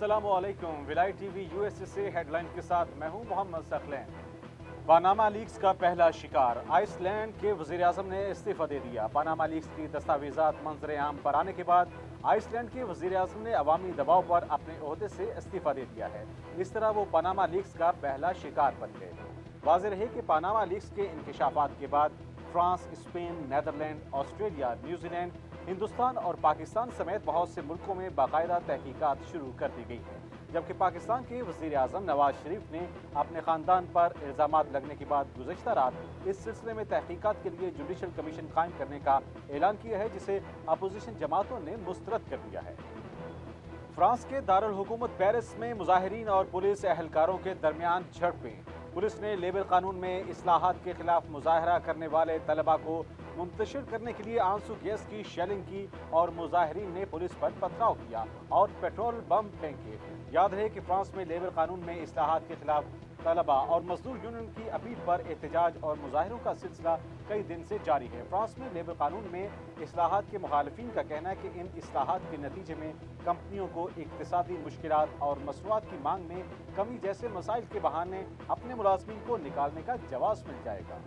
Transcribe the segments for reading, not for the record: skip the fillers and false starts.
अस्सलाम वालेकुम। Villi TV USA से हेडलाइन के साथ मैं हूं मोहम्मद सकलैन। पानामा लीक्स का पहला शिकार, आइसलैंड के वज़ीर-ए-आज़म ने इस्तीफा दे दिया। पानामा लीक्स की दस्तावेजात मंजर आम पर आने के बाद आइसलैंड के वज़ीर-ए-आज़म ने अवामी दबाव पर अपने ओहदे से इस्तीफा दे दिया है। इस तरह वो पानामा लीक्स का पहला शिकार बन गए। वाज़ेह रहे कि पानामा लीक्स के इंकशाफात के बाद France, Spain, Netherland, Australia, New Zealand, Hindustan और पाकिस्तान समेत बहुत से मुल्कों में बाकायदा तहकीकात शुरू कर दी गई है। जबकि पाकिस्तान के वज़ीर-ए-आज़म नवाज शरीफ ने अपने ख़ानदान पर इल्ज़ामात लगने के बाद गुज़श्ता रात इस सिलसिले में तहकीकात के लिए जुडिशल कमीशन कायम करने का ऐलान किया है, जिसे अपोजिशन जमातों ने मुस्तरद कर दिया है। फ्रांस के दारुल हुकूमत पेरिस में मुजाहिरीन और पुलिस एहलकारों के दरमियान झड़पें। पुलिस ने लेबर कानून में इस्लाहात के खिलाफ मुजाहरा करने वाले तलबा को मुंतशिर करने के लिए आंसू गैस की शेलिंग की और मुजाहिरीन ने पुलिस पर पथराव किया और पेट्रोल बम फेंके। याद रहे कि फ्रांस में लेबर कानून में इस्लाहात के खिलाफ तलबा और मजदूर यूनियन की अपील पर एहतजाज और मुजाहरों का सिलसिला कई दिन से जारी है। फ्रांस में लेबर कानून में इस्लाहात के मुखालिफिन का कहना है कि इन इस्लाहात के नतीजे में कंपनियों को इक्तिसादी मुश्किलात और मसनूआत की मांग में कमी जैसे मसाइल के बहाने अपने मुलाजमीन को निकालने का जवाब मिल जाएगा।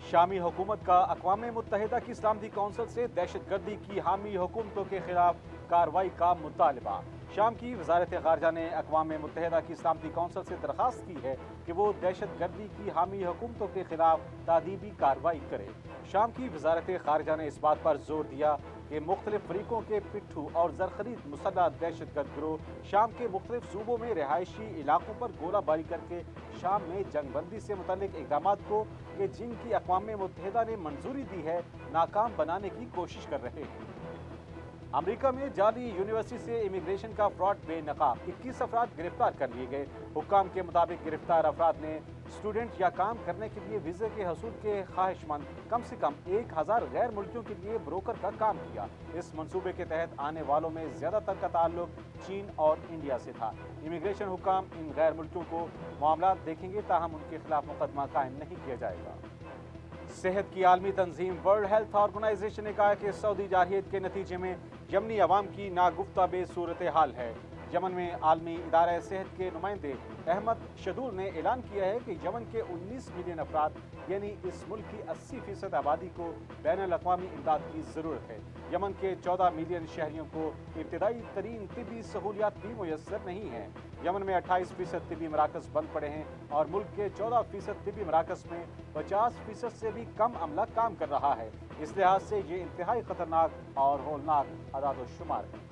शामी हुकूमत का अक़वाम मुत्तहिदा की सलामती कौंसिल से दहशतगर्दी की हामी हुकूमतों के खिलाफ कार्रवाई का मुतालबा। शाम की वजारत ख़ारजा ने अक़वाम मुत्तहिदा की सलामती कौंसिल से दरख्वास्त की है कि वो दहशतगर्दी की हामी हुकूमतों के खिलाफ तादीबी कार्रवाई करे। शाम की वजारत ख़ारजा ने इस बात पर जोर दिया कि मुख्तलिफ फरीकों के पिट्ठू और ज़रख़रीद मुसल्लह दहशतगर्द गिरोह शाम के मुख्तलिफ सूबों में रिहायशी इलाकों पर गोलाबारी करके शाम में जंगबंदी से मुतल्लिक इक़दामात को कि जिनकी अक़वाम मुत्तहिदा ने मंजूरी दी है नाकाम बनाने की कोशिश कर रहे हैं। अमेरिका में जाली यूनिवर्सिटी से इमिग्रेशन का फ्रॉड बेनकाब, 21 अफराद गिरफ्तार कर लिए गए। हुक्काम के मुताबिक गिरफ्तार अफराद ने स्टूडेंट या काम करने के लिए वीज़े के हसूल के ख्वाहिशमंद कम से कम 1000 गैर मुल्कियों के लिए ब्रोकर का काम किया। इस मंसूबे के तहत आने वालों में ज़्यादातर का ताल्लुक चीन और इंडिया से था। इमिग्रेशन हुक्काम इन गैर मुल्कियों को मामला देखेंगे, ताहम उनके खिलाफ मुकदमा कायम नहीं किया जाएगा। सेहत की आलमी तंजीम वर्ल्ड हेल्थ ऑर्गेनाइजेशन ने कहा कि सऊदी जारहियत के नतीजे में यमनी अवाम की नागुफ्ता बे सूरत हाल है। यमन में आलमी इदारा सेहत के नुमाइंदे अहमद शदूर ने ऐलान किया है कि यमन के 19 मिलियन अफराद यानी इस मुल्क की 80% आबादी को बैनुल-अक़वामी इमदाद की ज़रूरत है। यमन के 14 मिलियन शहरियों को इब्तदाई तरीन तिबी सहूलियात भी मुयस्सर नहीं है। यमन में 28% तिबी मराकज़ बंद पड़े हैं और मुल्क के 14% तिबी मराकज़ में 50% से भी कम अमला काम कर रहा है। इस लिहाज से ये इंतहाई खतरनाक और होलनाक अदाद-ओ-शुमार है।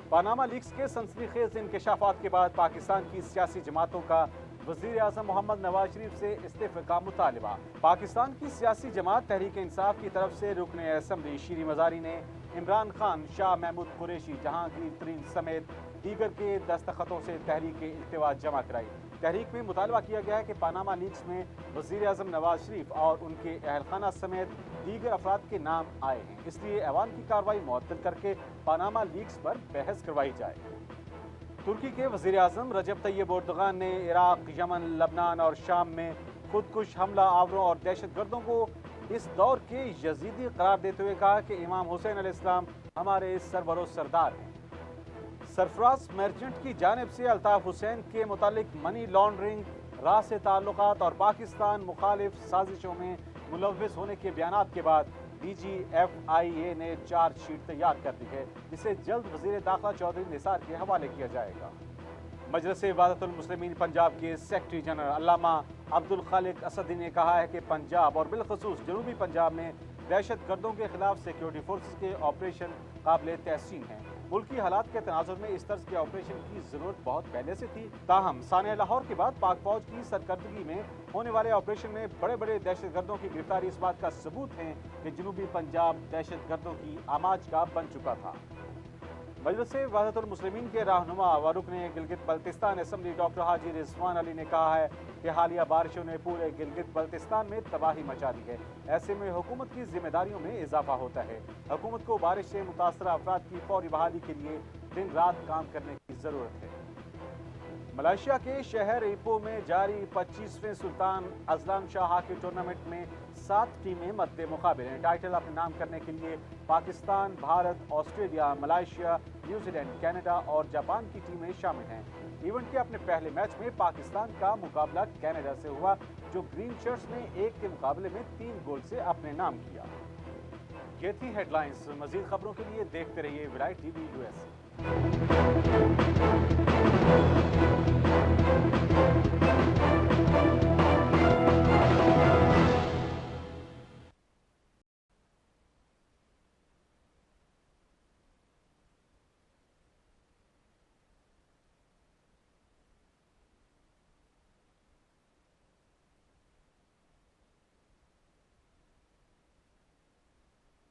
पानामा लीक्स के सनसनीखेज इंकशाफात के बाद पाकिस्तान की सियासी जमातों का वज़ीर-ए-आज़म मोहम्मद नवाज शरीफ से इस्तीफे का मुतालबा। पाकिस्तान की सियासी जमात तहरीक इंसाफ की तरफ से रुकन असम्बली शीरी मज़ारी ने इमरान खान, शाह महमूद कुरैशी, जहांगीर तरीन समेत दीगर के दस्तखतों से तहरीक इल्तिवा जमा कराई। तहरीक में मुतालबा किया गया है कि पानामा लीक्स में वज़ीर-ए-आज़म नवाज शरीफ और उनके अहलखाना समेत दीगर अफराद के नाम आए हैं, इसलिए ऐवान की कार्रवाई मुअत्तल करके पानामा लीक्स पर बहस करवाई जाए। तुर्की के वज़ीर-ए-आज़म रजब तैयब एर्दोगान ने इराक, यमन, लबनान और शाम में खुदकुश हमला आवरों और दहशतगर्दों को इस दौर के यजीदी करार देते हुए कहा कि इमाम हुसैन अलैहिस्सलाम हमारे सरवरो सरदार हैं। सरफराज मर्चेंट की जानिब से अल्ताफ हुसैन के मुतालिक मनी लॉन्ड्रिंग, राह से ताल्लुकात और पाकिस्तान मुखालिफ साजिशों में मुलव्विस होने के बयानात के बाद DGFIA ने चार्जशीट तैयार कर दी है, जिसे जल्द वज़ीर दाखिला चौधरी निसार के हवाले किया जाएगा। मजलिस वहदतुल मुस्लिमीन पंजाब के सेक्रेटरी जनरल अल्लामा अब्दुल खालिक असदी ने कहा है कि पंजाब और बिलखसूस जनूबी पंजाब में दहशत गर्दों के खिलाफ सिक्योरिटी फोर्सेस के ऑपरेशन काबिल तहसीन हैं। मुल्की हालात के तनाजुर में इस तर्ज के ऑपरेशन की जरूरत बहुत पहले से थी, ताहम साने लाहौर के बाद पाक फौज की सरकर्दगी में होने वाले ऑपरेशन में बड़े बड़े दहशत गर्दों की गिरफ्तारी इस बात का सबूत है कि जनूबी पंजाब दहशत गर्दों की आमाज का बन चुका था। मजलिस वहदतुल मुस्लिमीन के रहनुमा व रुकन गिलगित बल्तिस्तान असम्बली डॉक्टर हाजी रिजवान अली ने कहा है कि हालिया बारिशों ने पूरे गिलगित बल्तिस्तान में तबाही मचा दी है। ऐसे में हुकूमत की जिम्मेदारियों में इजाफा होता है। हुकूमत को बारिश से मुतासरा अफराद की फौरी बहाली के लिए दिन रात काम करने की ज़रूरत है। मलेशिया के शहर इपो में जारी 25वें Sultan Azlan Shah hockey tournament में 7 ٹیمیں مد مقابل ہیں۔ ٹائٹل اپنے نام کرنے کے لیے Pakistan, Bharat, Australia, Malaysia, New Zealand, Canada اور جاپان کی ٹیمیں شامل ہیں۔ ایونٹ کے اپنے پہلے میچ میں پاکستان کا مقابلہ کینیڈا سے ہوا، جو گرین شرٹس نے 1 کے مقابلے میں 3 گول سے اپنے نام کیا۔ یہ تھی ہیڈ لائنز۔ مزید خبروں کے لیے دیکھتے رہیے ورائٹ ٹی وی USA۔